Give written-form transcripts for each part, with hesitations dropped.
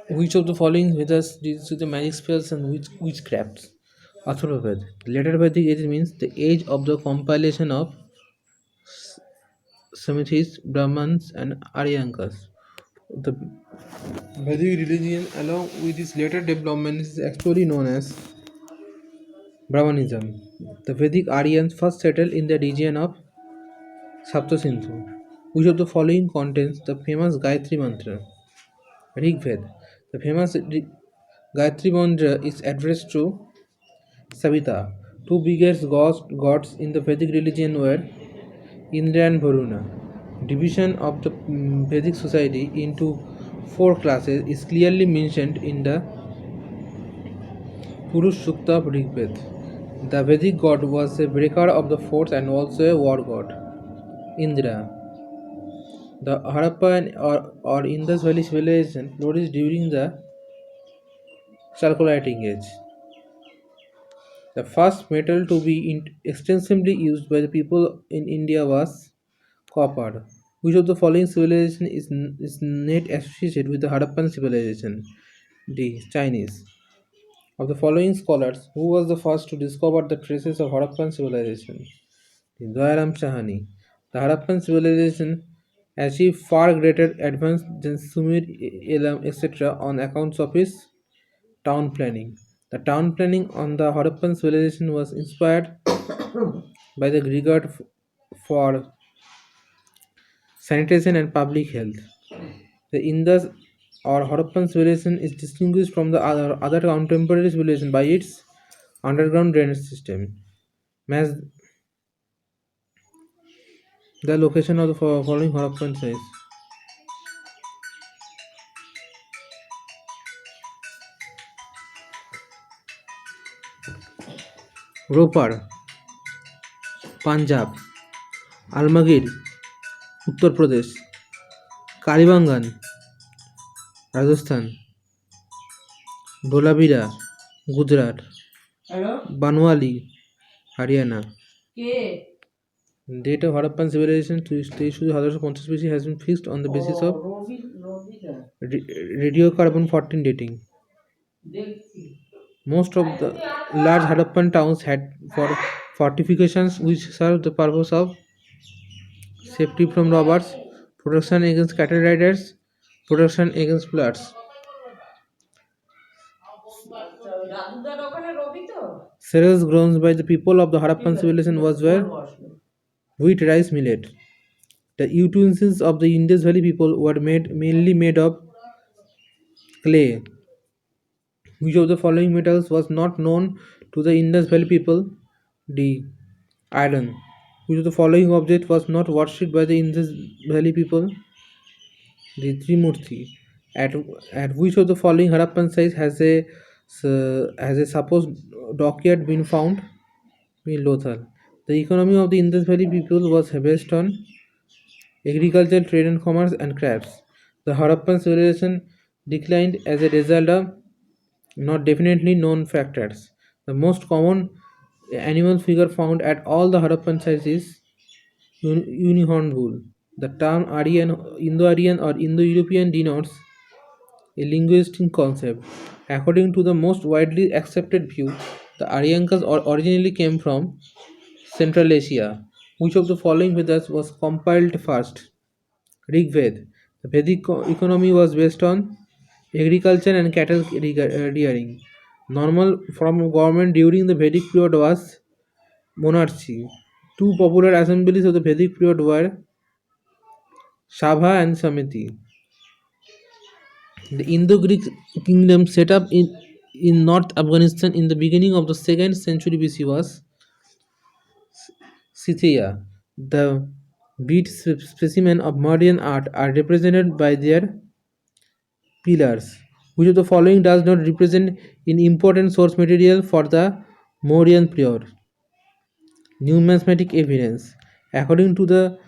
Which of the following methods deals with the magic spells and witchcrafts? Atharvaved. The later Vedic age means the age of the compilation of Samhitas, Brahmans, and Aryankas. The Vedic religion, along with its later development, is actually known as Brahmanism. The Vedic Aryans first settled in the region of Saptasindhu. Which of the following contains the famous Gayatri Mantra? Rig Ved. The famous Gayatri Mantra is addressed to Savita. Two biggest gods in the Vedic religion were Indra and Varuna. Division of the Vedic society into four classes is clearly mentioned in the Purush Sukta of Rigved. The Vedic god was a breaker of the force and also a war god. Indra. The Harappa or Indus Valley civilization flourished during the Chalcolithic age. The first metal to be extensively used by the people in India was copper. Which of the following civilization is not associated with the Harappan civilization? D. Chinese. Of the following scholars, who was the first to discover the traces of Harappan civilization? Dayaram Shahani. The Harappan civilization achieved far greater advance than Sumer, Elam, etc. on accounts of its town planning. The town planning on the Harappan civilization was inspired by the regard for sanitation and public health. The Indus or Harappan civilization is distinguished from the other contemporary civilization by its underground drainage system. Match the location of the following Harappan sites. Ropar, Punjab, Almagir, Uttar Pradesh, Kalibangan, Rajasthan, Dholavira, Gujarat, Banwali, Haryana. Date of Harappan civilization to issue the species has been fixed on the basis of radiocarbon 14 dating. Most of the large Harappan towns had fortifications which served the purpose of safety from robbers, protection against cattle riders, protection against floods. Cereals grown by the people of the Harappan civilization was where wheat, rice, millet. The utensils of the Indus Valley people were mainly made of clay. Which of the following metals was not known to the Indus Valley people? D. Iron. Which of the following object was not worshipped by the Indus Valley people? The Trimurti. At, at which of the following Harappan sites has a supposed dockyard been found? In Lothal. The economy of the Indus Valley people was based on agriculture, trade and commerce, and crafts. The Harappan civilization declined as a result of not definitely known factors. The most common animal figure found at all the Harappan sites is unicorn bull. The term Aryan, Indo-Aryan or Indo-European denotes a linguistic concept. According to the most widely accepted view, the Aryankas originally came from Central Asia. Which of the following Vedas was compiled first? Rig Ved. The Vedic economy was based on agriculture and cattle rearing. Normal form of government during the Vedic period was monarchy. Two popular assemblies of the Vedic period were Sabha and Samiti. The Indo-Greek kingdom set up in North Afghanistan in the beginning of the 2nd century BC was Scythia. The bead specimen of Mauryan art are represented by their pillars. Which of the following does not represent an important source material for the Mauryan period? Numismatic evidence. According to the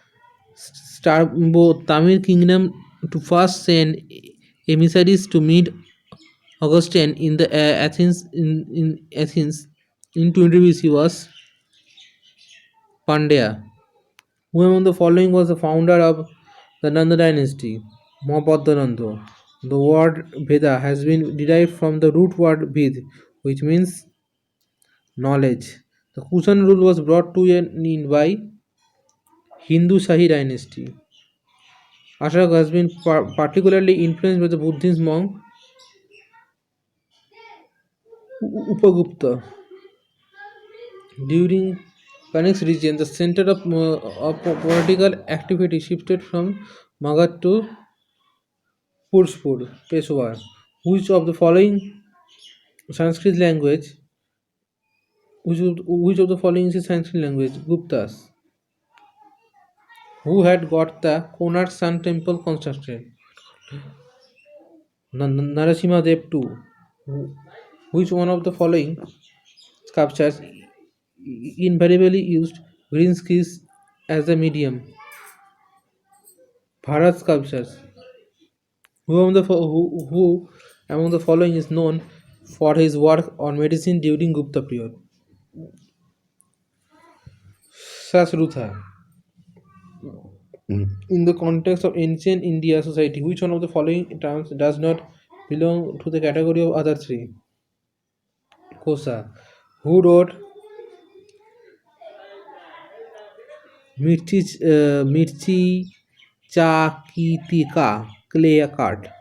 Strabo, Tamil kingdom to first send emissaries to meet Augustine in the in Athens in 20 BC was Pandya. Who among the following was the founder of the Nanda dynasty? Mahapadmananda. The word Veda has been derived from the root word Ved, which means knowledge. The Kushan rule was brought to an end by Hindu Shahi dynasty. Ashok has been particularly influenced by the Buddhist monk Upagupta. During Phoenix region, the center of political activity shifted from Magadh to Purspur, Peshawar. Which of the following Sanskrit language, which of the following is Sanskrit language? Guptas. Who had got the Konark Sun Temple constructed? Narasimha Dev too. Which one of the following sculptures invariably used green skis as the medium? Bharat sculptures. Who among the following is known for his work on medicine during Gupta period? Sasrutha. In the context of ancient India society, which one of the following terms does not belong to the category of other three? Kosa. Who wrote Mirchi Chakitika clay card?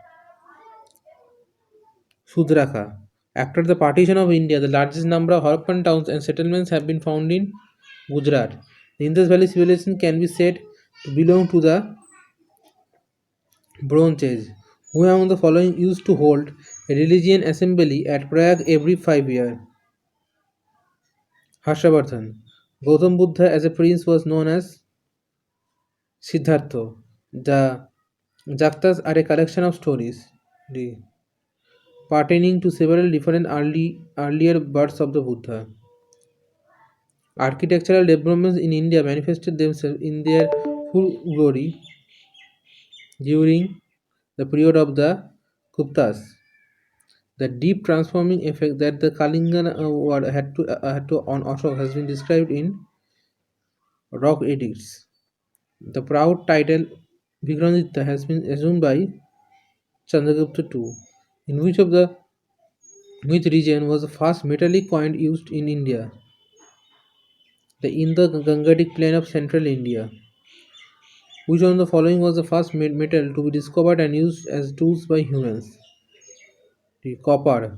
Sudraka. After the partition of India, the largest number of Harappan towns and settlements have been found in Gujarat. The Indus Valley civilization can be said to belong to the Bronze Age. Who among the following used to hold a religion assembly at Prague every 5 years? Harshavardhan. Gautam Buddha as a prince was known as Siddhartha. The Jaktas are a collection of stories pertaining to several different earlier births of the Buddha. Architectural developments in India manifested themselves in their full glory during the period of the Guptas. The deep transforming effect that the Kalinga war had to on Ashok has been described in rock edicts. The proud title Vikramaditta has been assumed by Chandragupta II. In which region was the first metallic coin used in India? The Indo-Gangetic plain of central India. Which one of the following was the first metal to be discovered and used as tools by humans? The copper.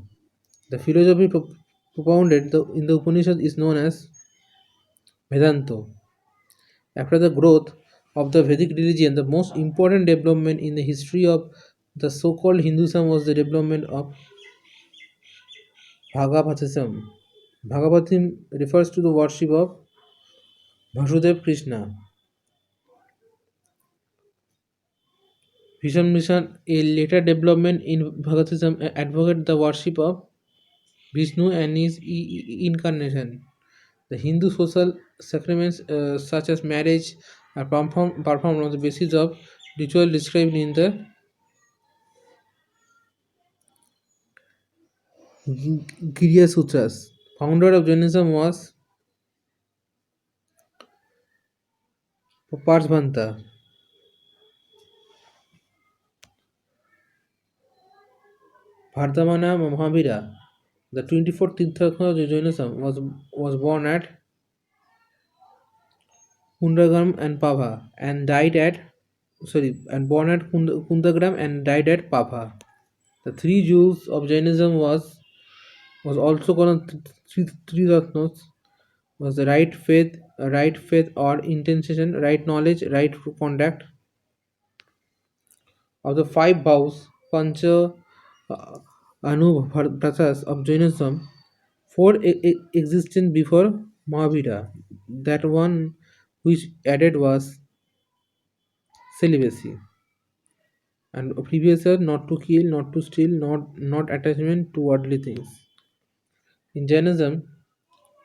The philosophy propounded in the Upanishad is known as Vedanta. After the growth of the Vedic religion, the most important development in the history of the so-called Hinduism was the development of Bhagavatism. Bhagavatim refers to the worship of Vasudev Krishna. Vishnu Mission, a later development in Bhagavatism, advocated the worship of Vishnu and his incarnation. The Hindu social sacraments such as marriage are performed on the basis of ritual described in the Giriya Sutras. Founder of Jainism was Parshvanta. Vardhamana Mahavira, the 24th Tirthankara of Jainism, was born at Kundagram and Pava and died at born at Kundagram and died at Pava. The three jewels of Jainism was also called three ratnas, was the right faith or intention, right knowledge, right conduct. Of the five vows, Pancha uh, Anubhratas of Jainism, four existed before Mahavira. That one which added was celibacy. And previous are not to kill, not to steal, not attachment to worldly things. In Jainism,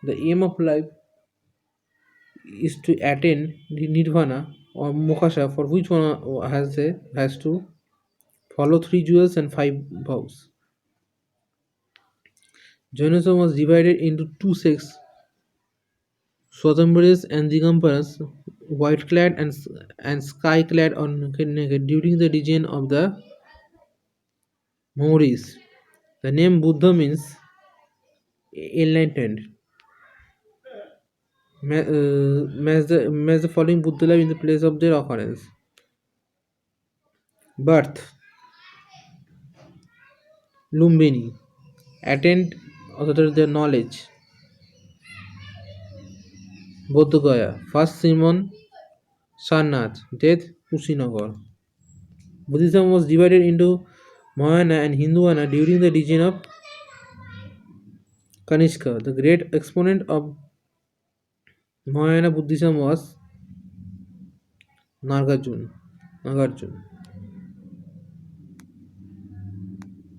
the aim of life is to attain the nirvana or moksha, for which one has to follow three jewels and five vows. Jainism was divided into two sects: Swatambaras and Digambaras, white clad and sky clad or naked during the region of the Memories. The name Buddha means enlightened. Match the following Buddha life in the place of their occurrence. Birth Lumbini. Attained or their knowledge. Bodhgaya. First Simon Sarnath. Death Kushinagar. Buddhism was divided into Mahayana and Hinduana during the region of Kanishka. The great exponent of Mahayana Buddhism was Nagarjuna.